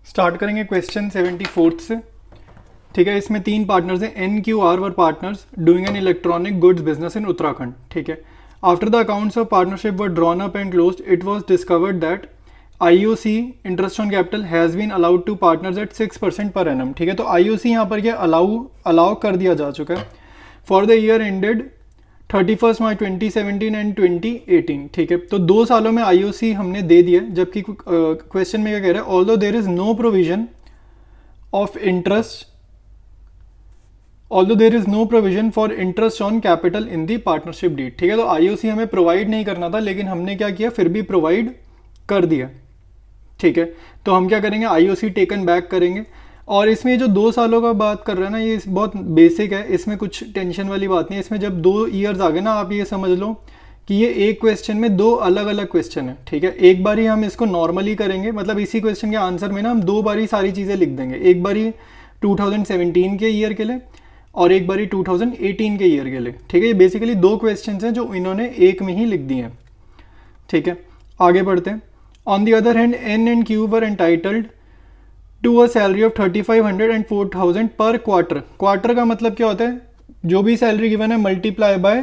Start करेंगे question 74 से। ठीक है, इसमें तीन पार्टनर्स हैं। NQR were partners doing an electronic goods business in Uttarakhand. ठीक है, after the accounts of partnership were drawn up and closed it was discovered that IOC interest on capital has been allowed to partners at 6% per annum. ठीक है, तो IOC यहाँ पर ये allow कर दिया जा चुका है for the year ended 31 March 2017 and 2018। ठीक है, तो 2 सालों में IOC हमने दे दिया, जबकि क्वेश्चन में क्या कह रहा है, although there is no provision of interest although there is no provision for interest on capital in the partnership deed. ठीक है, तो IOC हमें प्रोवाइड नहीं करना था, लेकिन हमने क्या किया, फिर भी प्रोवाइड कर दिया। ठीक है, तो हम क्या करेंगे, IOC टेकन बैक करेंगे। और इसमें जो 2 सालों का बात कर रहे हैं ना, ये बहुत बेसिक है, इसमें कुछ टेंशन वाली बात नहीं है। इसमें जब 2 ईयर्स आ गए ना, आप ये समझ लो कि ये एक क्वेश्चन में 2 अलग अलग क्वेश्चन है। ठीक है, एक बारी हम इसको नॉर्मली करेंगे, मतलब इसी क्वेश्चन के आंसर में ना हम 2 बारी सारी चीज़ें लिख देंगे, एक बारी 2017 के ईयर के लिए और एक बारी 2018 के ईयर के लिए। ठीक है, ये बेसिकली 2 क्वेश्चन हैं जो इन्होंने एक में ही लिख दिए हैं। ठीक है, आगे बढ़ते हैं। On the other hand N and Q were entitled to a salary of 3500 and 4000 पर क्वार्टर। क्वार्टर का मतलब क्या होता है, जो भी सैलरी गिवन है मल्टीप्लाई बाय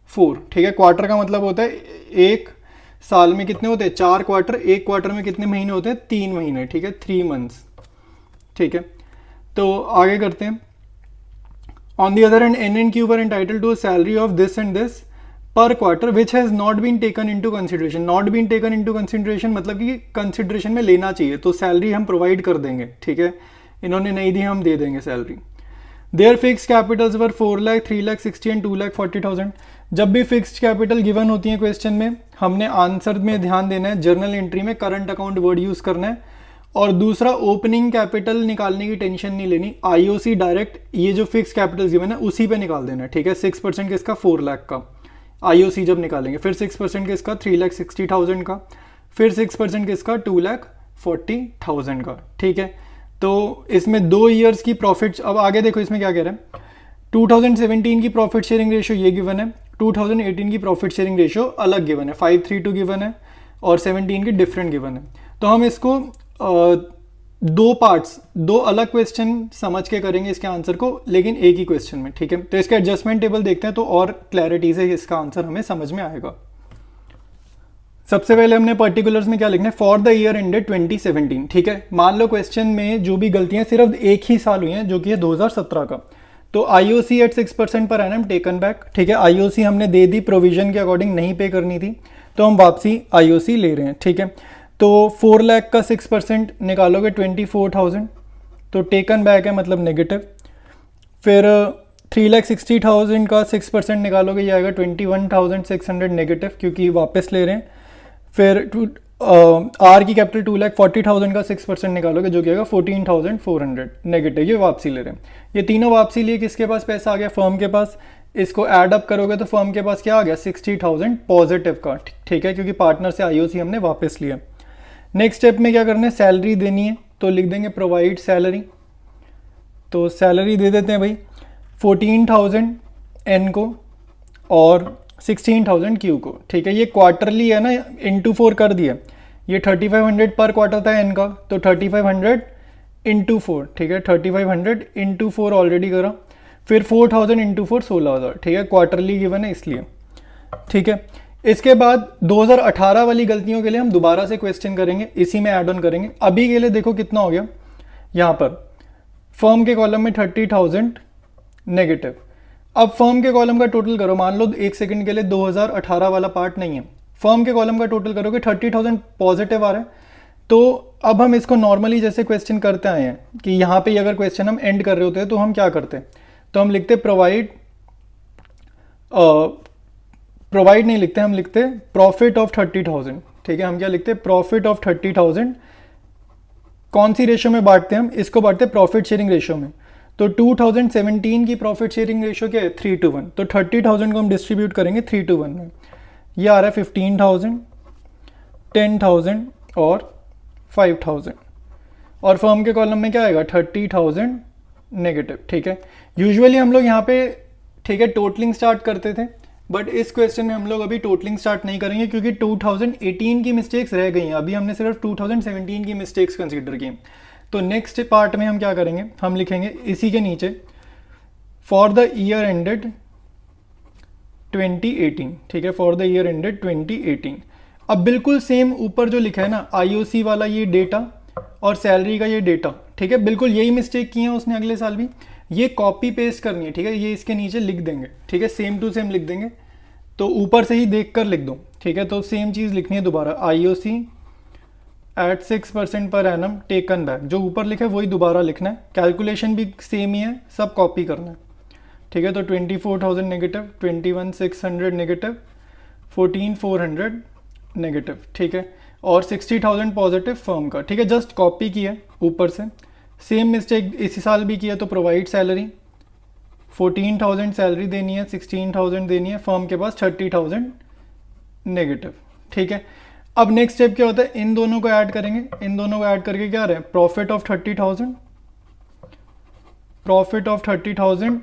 4। ठीक है, क्वार्टर का मतलब होता है एक साल में कितने होते हैं, 4 क्वार्टर। एक क्वार्टर में कितने महीने होते हैं, 3 महीने। ठीक है, 3 मंथ्स। ठीक है, तो आगे करते हैं। On the other hand N and Q were entitled to a salary of this and this per quarter which has not been taken into consideration. Not been taken into consideration मतलब कि consideration में लेना चाहिए, तो salary हम provide कर देंगे। ठीक है, इन्होंने नहीं दी, हम दे देंगे salary. Their fixed capitals were 4 lakh 3 lakh 60 and 2 lakh 40,000। जब भी फिक्स्ड कैपिटल गिवन होती है क्वेश्चन में, हमने आंसर में ध्यान देना है, जर्नल एंट्री में करंट अकाउंट वर्ड यूज़ करना है। और दूसरा, ओपनिंग कैपिटल निकालने की टेंशन नहीं लेनी, IOC डायरेक्ट ये जो फिक्स कैपिटल गिवन है उसी पे निकाल देना है। ठीक है, 6% किसका, 4 लाख का IOC जब निकालेंगे, फिर 6% किसका, 3,60,000 का, फिर 6% किसका, 2,40,000 का। ठीक है, तो इसमें 2 ईयर्स की प्रॉफिट। अब आगे देखो इसमें क्या कह रहे हैं, 2017 की प्रॉफिट शेयरिंग रेशियो ये गिवन है, 2018 की प्रॉफिट शेयरिंग रेशियो अलग गिवन है, 532 गिवन है, और 17 की डिफरेंट गिवन है। तो हम इसको 2 पार्ट्स, 2 अलग क्वेश्चन समझ के करेंगे इसके आंसर को, लेकिन एक ही क्वेश्चन में। ठीक है, तो इसका एडजस्टमेंट टेबल देखते हैं तो और क्लैरिटी से इसका आंसर हमें समझ में आएगा। सबसे पहले हमने पर्टिकुलर्स में क्या लिखना है, फॉर द ईयर एंडेड 2017। ठीक है, मान लो क्वेश्चन में जो भी गलतियां सिर्फ एक ही साल हुई हैं, जो कि है 2017 का, तो IOC eight 6% per annum taken back. ठीक है, IOC हमने दे दी, प्रोविजन के अकॉर्डिंग नहीं पे करनी थी, तो हम वापसी IOC ले रहे हैं। ठीक है, तो 4 लाख का 6% निकालोगे 24,000, तो टेकन बैक है मतलब नेगेटिव। फिर 3,60,000 का 6% निकालोगे, ये आएगा 21,600 नेगेटिव, क्योंकि वापस ले रहे हैं। फिर R की कैपिटल 2,40,000 का 6% निकालोगे, जो कि आएगा 14,400 नेगेटिव, ये वापसी ले रहे हैं। ये तीनों वापसी लिए, किसके पास पैसा आ गया, फर्म के पास। इसको ऐड अप करोगे तो फर्म के पास क्या आ गया, 60,000 पॉजिटिव का। ठीक है, क्योंकि पार्टनर से IOC हमने वापस लिया। नेक्स्ट स्टेप में क्या करना है, सैलरी देनी है, तो लिख देंगे प्रोवाइड सैलरी। तो सैलरी दे देते हैं भाई, 14,000 N को और 16,000 Q को। ठीक है, ये क्वार्टरली है ना, इंटू 4 कर दिया। ये 3,500 पर क्वार्टर था N का, तो 3,500 इंटू 4। ठीक है, 3,500 इंटू 4 ऑलरेडी करा, फिर 4,000 इंटू 4 16,000। ठीक है, क्वार्टरली गिवन है इसलिए। ठीक है, इसके बाद 2018 वाली गलतियों के लिए हम दोबारा से क्वेश्चन करेंगे, इसी में ऐड ऑन करेंगे। अभी के लिए देखो कितना हो गया, यहाँ पर फर्म के कॉलम में 30,000 नेगेटिव। अब फर्म के कॉलम का टोटल करो, मान लो 1 सेकंड के लिए 2018 वाला पार्ट नहीं है, फर्म के कॉलम का टोटल करोगे 30,000 पॉजिटिव आ रहा है। तो अब हम इसको नॉर्मली जैसे क्वेश्चन करते आए हैं कि यहाँ पे अगर क्वेश्चन हम एंड कर रहे होते हैं तो हम क्या करते हैं, तो हम लिखते प्रोवाइड नहीं लिखते, हम लिखते प्रॉफिट ऑफ 30,000। ठीक है, हम क्या लिखते हैं, प्रॉफिट ऑफ 30,000। कौन सी रेशियो में बांटते हैं हम, इसको बांटते हैं प्रॉफिट शेयरिंग रेशियो में। तो 2017 की प्रॉफिट शेयरिंग रेशियो क्या है, 3:1। तो 30,000 को हम डिस्ट्रीब्यूट करेंगे 3:1 में। ये आ रहा है 15,000, 10,000 और 5,000। और फर्म के कॉलम में क्या आएगा, 30,000 नेगेटिव। ठीक है, यूजुअली हम लोग यहाँ पे, ठीक है, टोटलिंग स्टार्ट करते थे, बट इस क्वेश्चन में हम लोग अभी टोटलिंग स्टार्ट नहीं करेंगे क्योंकि 2018 की मिस्टेक्स रह गई हैं, अभी हमने सिर्फ 2017 की मिस्टेक्स कंसीडर की। तो नेक्स्ट पार्ट में हम क्या करेंगे, हम लिखेंगे इसी के नीचे फॉर द ईयर एंडेड 2018, ठीक है, फॉर द ईयर एंडेड 2018। अब बिल्कुल सेम ऊपर जो लिखा है ना आईओसी वाला ये डेटा और सैलरी का ये डेटा, ठीक है, बिल्कुल यही मिस्टेक की है उसने अगले साल भी, ये कॉपी पेस्ट करनी है, ठीक है, ये इसके नीचे लिख देंगे, ठीक है, सेम टू सेम लिख देंगे। तो ऊपर से ही देख कर लिख दो, ठीक है, तो सेम चीज़ लिखनी है दोबारा, IOC eight 6% per annum taken back, जो ऊपर लिखा है वही दोबारा लिखना है, कैलकुलेशन भी सेम ही है, सब कॉपी करना है, ठीक है। तो 24,000 नेगेटिव, 21,600 नेगेटिव, 14,400 नेगेटिव, ठीक है, और 60,000 पॉजिटिव फर्म का, ठीक है, जस्ट कॉपी किया ऊपर से। सेम मिस्टेक इसी साल भी किया, तो प्रोवाइड सैलरी 14,000 सैलरी देनी है, 16,000 देनी है, फर्म के पास 30,000 नेगेटिव, ठीक है। अब नेक्स्ट स्टेप क्या होता है, इन दोनों को ऐड करेंगे, इन दोनों को ऐड करके क्या रहे, प्रॉफिट ऑफ 30,000, प्रॉफिट ऑफ 30,000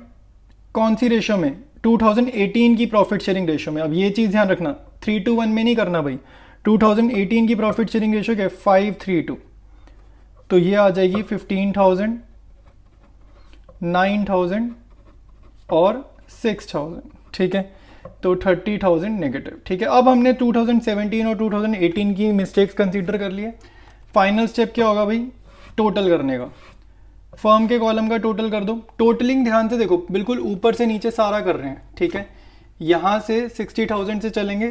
कौन सी रेशो में, 2018 की प्रॉफिट शेयरिंग रेशो में। अब ये चीज़ ध्यान रखना, 3:1 में नहीं करना भाई, 2018 की प्रॉफिट शेयरिंग रेशो क्या है, 5:3:2, तो ये आ जाएगी 15,000, 9,000 और 6,000, ठीक है, तो 30,000 नेगेटिव, ठीक है। अब हमने 2017 और 2018 की मिस्टेक्स कंसीडर कर लिए। फाइनल स्टेप क्या होगा भाई, टोटल करने का, फर्म के कॉलम का टोटल कर दो। टोटलिंग ध्यान से देखो, बिल्कुल ऊपर से नीचे सारा कर रहे हैं, ठीक है, यहाँ से 60,000 से चलेंगे,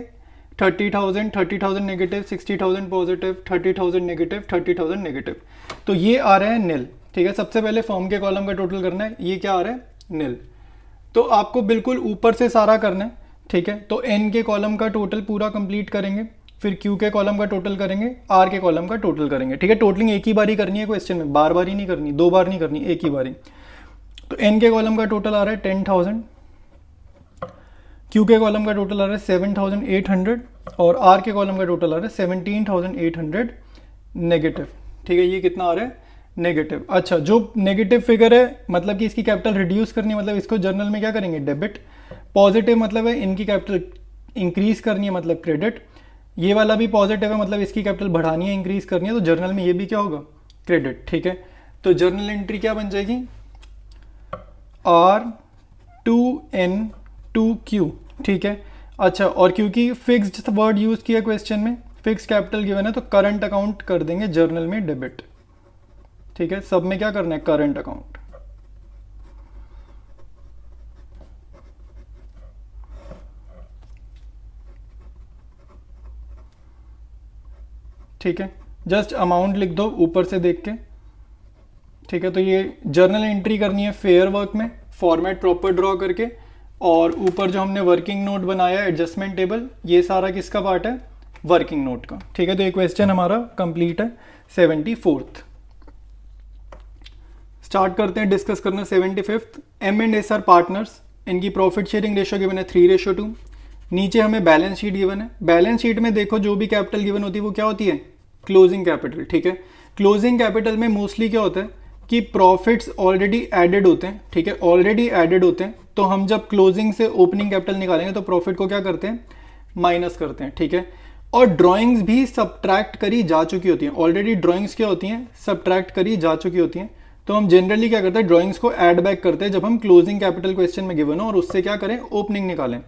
30,000, 30,000 नेगेटिव, 60,000 पॉजिटिव, 30,000 नेगेटिव, 30,000 नेगेटिव, तो ये आ रहा है नील, ठीक है। सबसे पहले फर्म के कॉलम का टोटल करना है, ये क्या आ रहा है, नील। तो आपको बिल्कुल ऊपर से सारा करना है, ठीक है। तो एन के कॉलम का टोटल पूरा कंप्लीट करेंगे, फिर क्यू के कॉलम का टोटल करेंगे, आर के कॉलम का टोटल करेंगे, ठीक है। टोटलिंग एक ही बारी करनी है क्वेश्चन में, बार बार ही नहीं करनी, 2 बार नहीं करनी, एक ही बारी। तो एन के कॉलम का टोटल आ रहा है 10,000, क्यू के कॉलम का टोटल आ रहा है 7,800 और आर के कॉलम का टोटल आ रहा है 17,800 नेगेटिव, ठीक है। ये कितना आ रहा है, नेगेटिव। अच्छा, जो नेगेटिव फिगर है मतलब कि इसकी कैपिटल रिड्यूस करनी है, मतलब इसको जर्नल में क्या करेंगे, डेबिट। पॉजिटिव मतलब है इनकी कैपिटल इंक्रीज करनी है, मतलब क्रेडिट। ये वाला भी पॉजिटिव है, मतलब इसकी कैपिटल बढ़ानी है, इंक्रीज करनी है, तो जर्नल में ये भी क्या होगा, क्रेडिट, ठीक है। तो जर्नल एंट्री क्या बन जाएगी, R2N2Q, ठीक है। अच्छा, और क्योंकि फिक्स्ड वर्ड यूज किया क्वेश्चन में, फिक्स कैपिटल गिवन है, तो करंट अकाउंट कर देंगे जर्नल में डेबिट, ठीक है। सब में क्या करना है, करंट अकाउंट, ठीक है। जस्ट अमाउंट लिख दो ऊपर से देख के, ठीक है। तो ये जर्नल एंट्री करनी है फेयर वर्क में, फॉर्मेट प्रॉपर ड्रॉ करके, और ऊपर जो हमने वर्किंग नोट बनाया एडजस्टमेंट टेबल, ये सारा किसका पार्ट है, वर्किंग नोट का, ठीक है। तो ये क्वेश्चन हमारा कंप्लीट है 74th। स्टार्ट करते हैं डिस्कस करना 75th। M&S आर पार्टनर्स, इनकी प्रॉफिट शेयरिंग रेशो गिवन है 3:2। नीचे हमें बैलेंस शीट गिवन है, बैलेंस शीट में देखो जो भी कैपिटल गिवन होती है वो क्या होती है, क्लोजिंग कैपिटल, ठीक है। क्लोजिंग कैपिटल में मोस्टली क्या होता है कि प्रॉफिट्स ऑलरेडी एडेड होते हैं, ठीक है, ऑलरेडी एडेड होते हैं। तो हम जब क्लोजिंग से ओपनिंग कैपिटल निकालेंगे तो प्रॉफिट को क्या करते हैं, माइनस करते हैं, ठीक है। और ड्राइंग्स भी सब्ट्रैक्ट करी जा चुकी होती हैं, ऑलरेडी ड्राइंग्स क्या होती हैं, सब्ट्रैक्ट करी जा चुकी होती हैं। तो हम जनरली क्या करते हैं, ड्राइंग्स को ऐड बैक करते हैं जब हम क्लोजिंग कैपिटल क्वेश्चन में गिवन हो और उससे क्या करें, ओपनिंग निकालें।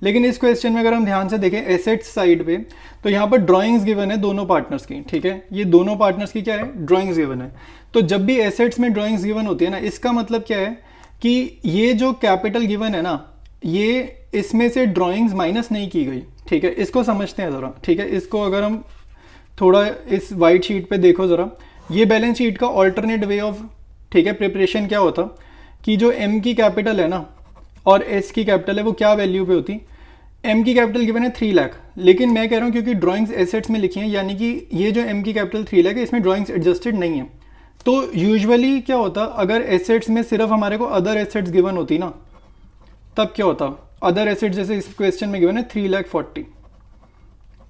लेकिन इस क्वेश्चन में अगर हम ध्यान से देखें एसेट्स साइड पे, तो यहाँ पर ड्राइंग्स गिवन है दोनों पार्टनर्स की, ठीक है। ये दोनों पार्टनर्स की क्या है, ड्राइंग्स गिवन है। तो जब भी एसेट्स में ड्राइंग्स गिवन होती है ना, इसका मतलब क्या है कि ये जो कैपिटल गिवन है ना, ये इसमें से ड्राइंग्स माइनस नहीं की गई, ठीक है। इसको समझते हैं ज़रा, ठीक है। इसको अगर हम थोड़ा इस वाइट शीट पे देखो ज़रा, ये बैलेंस शीट का ऑल्टरनेट वे ऑफ, ठीक है, प्रिपरेशन क्या होता कि जो एम की कैपिटल है ना और एस की कैपिटल है वो क्या वैल्यू पे होती। एम की कैपिटल गिवन है 3 लाख, लेकिन मैं कह रहा हूँ क्योंकि ड्राइंग्स एसेट्स में लिखी हैं, यानी कि ये जो एम की कैपिटल 3 लाख है इसमें ड्राइंग्स एडजस्टेड नहीं है। तो यूजुअली क्या होता, अगर एसेट्स में सिर्फ हमारे को अदर एसेट्स गिवन होती ना, तब क्या होता, अदर एसेट्स जैसे इस क्वेश्चन में गिवन है 3,40,000,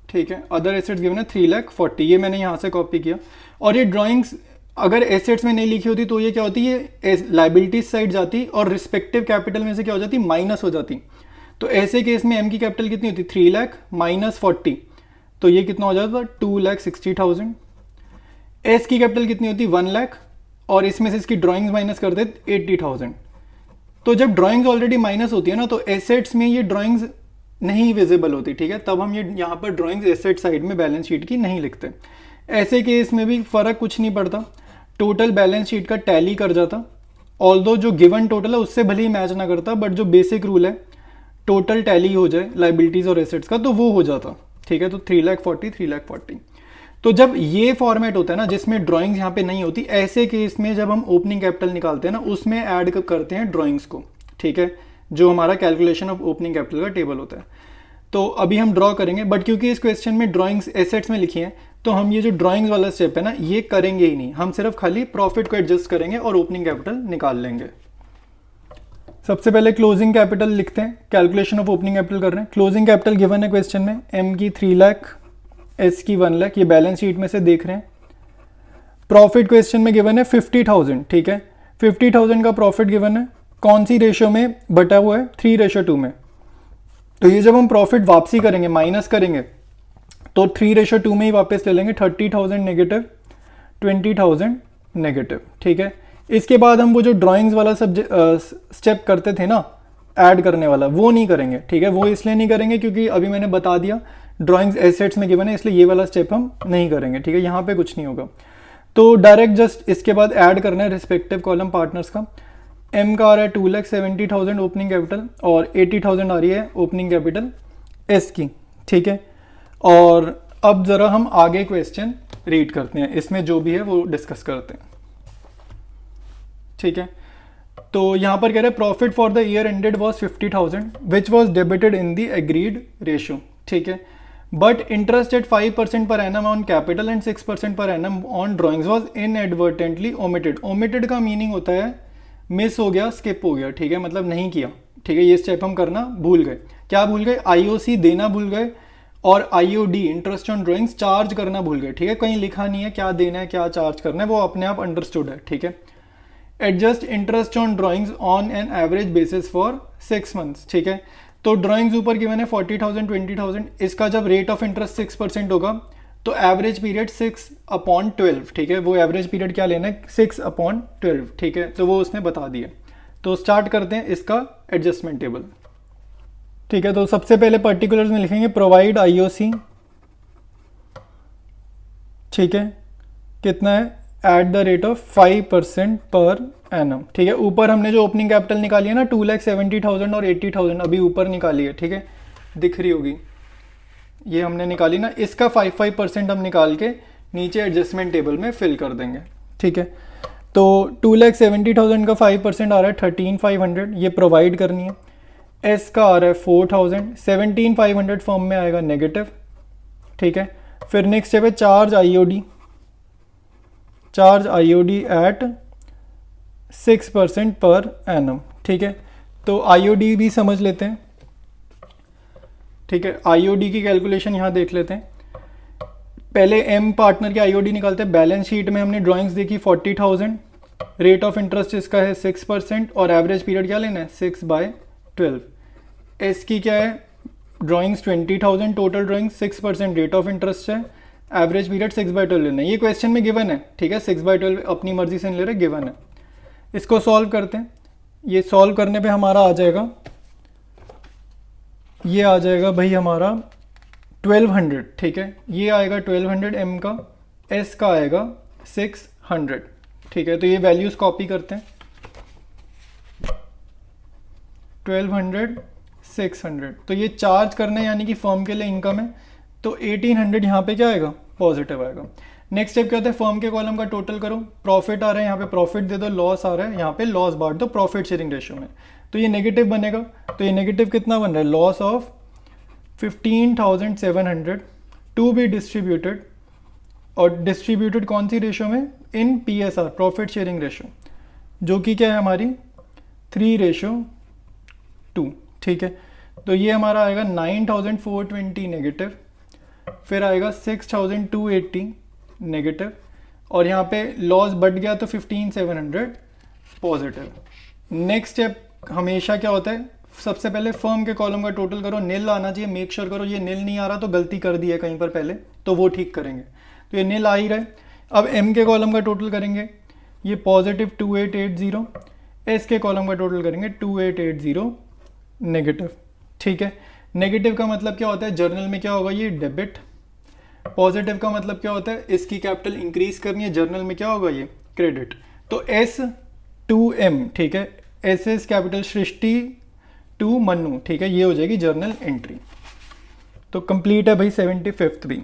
ठीक है। अदर एसेट्स गिवन है 3,40,000, ये मैंने यहाँ से कॉपी किया। और ये ड्राइंग्स अगर एसेट्स में नहीं लिखी होती तो ये क्या होती है, लाइबिलिटीज साइड जाती और रिस्पेक्टिव कैपिटल में से क्या हो जाती, माइनस हो जाती। तो ऐसे केस में एम की कैपिटल कितनी होती, 3 लाख माइनस 40, तो ये कितना हो जाता, 2,60,000। एस की कैपिटल कितनी होती, 1 लाख, और इसमें से इसकी ड्राइंग्स माइनस कर दे 80,000। तो जब ड्राइंग्स ऑलरेडी माइनस होती है ना, तो एसेट्स में ये ड्राइंग्स नहीं विजिबल होती, ठीक है, तब हम ये यहाँ पर ड्राइंग्स एसेट साइड में बैलेंस शीट की नहीं लिखते। ऐसे केस में भी फर्क कुछ नहीं पड़ता, टोटल बैलेंस शीट का टैली कर जाता, ऑल्दो जो गिवन टोटल है उससे भले ही मैच ना करता, बट जो बेसिक रूल है टोटल टैली हो जाए लाइबिलिटीज और एसेट्स का, तो वो हो जाता, ठीक है। तो 3,40,000। तो जब ये फॉर्मेट होता है ना जिसमें ड्राइंग्स यहाँ पे नहीं होती, ऐसे केस में जब हम ओपनिंग कैपिटल निकालते हैं ना, उसमें ऐड करते हैं ड्राइंग्स को, ठीक है, जो हमारा कैलकुलेशन ऑफ ओपनिंग कैपिटल का टेबल होता है। तो अभी हम ड्रॉ करेंगे, बट क्योंकि इस क्वेश्चन में ड्राइंग्स एसेट्स में लिखी है, तो हम ये जो ड्राइंग्स वाला स्टेप है ना, ये करेंगे ही नहीं, हम सिर्फ खाली प्रॉफिट को एडजस्ट करेंगे और ओपनिंग कैपिटल निकाल लेंगे। सबसे पहले क्लोजिंग कैपिटल लिखते हैं, कैलकुलेशन ऑफ ओपनिंग कैपिटल कर रहे हैं। क्लोजिंग कैपिटल गिवन है क्वेश्चन में, एम की 3 लाख, एस की 1 लाख, ये बैलेंस शीट में से देख रहे हैं। प्रॉफिट क्वेश्चन में गिवन है 50,000, ठीक है, 50,000 का प्रॉफिट गिवन है, कौन सी रेशियो में बटा हुआ है, 3:2 में। तो ये जब हम प्रॉफिट वापसी करेंगे, माइनस करेंगे, तो 3:2 में ही वापस ले लेंगे, 30,000 नेगेटिव, 20,000 नेगेटिव, ठीक है। इसके बाद हम वो जो ड्राइंग्स वाला स्टेप करते थे ना, ऐड करने वाला, वो नहीं करेंगे, ठीक है। वो इसलिए नहीं करेंगे क्योंकि अभी मैंने बता दिया ड्राइंग्स एसेट्स में गिवन है, इसलिए ये वाला स्टेप हम नहीं करेंगे, ठीक है, यहाँ पे कुछ नहीं होगा। तो डायरेक्ट जस्ट इसके बाद ऐड करना है रिस्पेक्टिव कॉलम पार्टनर्स का। एम का आ रहा है 2,70,000 ओपनिंग कैपिटल और 80,000 आ रही है ओपनिंग कैपिटल एस की, ठीक है। और अब ज़रा हम आगे क्वेश्चन रीड करते हैं, इसमें जो भी है वो डिस्कस करते हैं, ठीक है। तो यहाँ पर कह रहे हैं profit for the year ended was 50,000 which was debited in the agreed ratio, ठीक है, but interest eight 5% per annum on capital and 6% per annum on drawings was inadvertently omitted. Omitted का मीनिंग होता है मिस हो गया, skip हो गया, ठीक है, मतलब नहीं किया, ठीक है। ये स्टेप हम करना भूल गए। क्या भूल गए, आईओसी देना भूल गए और IOD interest on drawings charge करना भूल गए, ठीक है। कहीं लिखा नहीं है क्या देना है क्या चार्ज करना है, वो अपने आप अंडरस्टूड है, ठीक है। Adjust interest on drawings on an average basis for 6 months, ठीक है। तो ड्राइंग्स ऊपर गिवन है 40,000, 20,000, इसका जब रेट ऑफ इंटरेस्ट 6% होगा तो एवरेज पीरियड 6/12, ठीक है। वो एवरेज पीरियड क्या लेना है, 6/12, ठीक है, तो वो उसने बता दिया। तो स्टार्ट करते हैं इसका एडजस्टमेंट टेबल, ठीक है। तो सबसे पहले पर्टिकुलर्स में लिखेंगे प्रोवाइड आईओसी, ठीक है, कितना है, at the rate of 5% per annum, ठीक है। ऊपर हमने जो ओपनिंग कैपिटल निकाली है ना 2,70,000 और 80,000 अभी ऊपर निकाली है, ठीक है, दिख रही होगी, ये हमने निकाली ना, इसका 5% हम निकाल के नीचे एडजस्टमेंट टेबल में फिल कर देंगे, ठीक है। तो 2,70,000 का 5% आ रहा है 13,500, ये प्रोवाइड करनी है। एस का आ रहा है 4,000, 17,500 फॉर्म में आएगा नेगेटिव, ठीक है। फिर नेक्स्ट स्टेप है charge IOD at 6% per annum, ठीक है। तो आईओडी भी समझ लेते हैं, ठीक है। आईओडी की कैलकुलेशन यहाँ देख लेते हैं। पहले एम पार्टनर के आईओडी निकालते हैं। बैलेंस शीट में हमने ड्राइंग्स देखी 40,000, रेट ऑफ इंटरेस्ट इसका है 6% और एवरेज पीरियड क्या लेना है 6/12। एस की क्या है, drawings 20,000, total drawings 6%, rate of interest है, एवरेज पीरियड 6/12 लेना है। ये क्वेश्चन में गिवन है, ठीक है, 6/12 अपनी मर्जी से नहीं ले रहे, गिवन है। इसको सॉल्व करते हैं। ये सॉल्व करने पे हमारा आ जाएगा, ये आ जाएगा भाई हमारा 1200, ठीक है, ये आएगा 1200 एम का, एस का आएगा 600, ठीक है। तो ये वैल्यूज कॉपी करते हैं, 1200, 600, तो ये चार्ज करना है यानी कि फर्म के लिए इनकम है, तो 1800 यहाँ पे क्या आएगा, पॉजिटिव आएगा। नेक्स्ट स्टेप क्या होता है, फर्म के कॉलम का टोटल करो, प्रॉफिट आ रहा है यहाँ पे प्रॉफिट दे दो, लॉस आ रहा है यहाँ पे लॉस बांट दो प्रॉफिट शेयरिंग रेशियो में, तो ये नेगेटिव बनेगा। तो ये नेगेटिव कितना बन रहा है, loss of 15,700 to be distributed, और डिस्ट्रीब्यूटेड कौन सी रेशियो में, in PSR profit sharing ratio, जो कि क्या है हमारी 3:2, ठीक है। तो ये हमारा आएगा 9,420 नेगेटिव, फिर आएगा 6,280 नेगेटिव, और यहाँ पे लॉस बढ़ गया तो 15,700 पॉजिटिव। नेक्स्ट स्टेप हमेशा क्या होता है, सबसे पहले फर्म के कॉलम का टोटल करो, नील आना चाहिए, मेक श्योर करो ये नील नहीं आ रहा तो गलती कर दी है कहीं पर पहले, तो वो ठीक करेंगे। तो ये नील आ ही रहा है। अब एम के कॉलम का टोटल करेंगे, ये पॉजिटिव 2880, एस के कॉलम का टोटल करेंगे 2880 नेगेटिव। ठीक है, नेगेटिव का मतलब क्या होता है, जर्नल में क्या होगा, ये डेबिट। पॉजिटिव का मतलब क्या होता है, इसकी कैपिटल इंक्रीज करनी है, जर्नल में क्या होगा, ये क्रेडिट। तो एस टू एम, ठीक है, S S capital Srishti to Mannu, ठीक है, ये हो जाएगी जर्नल एंट्री। तो कंप्लीट है भाई 75th भी।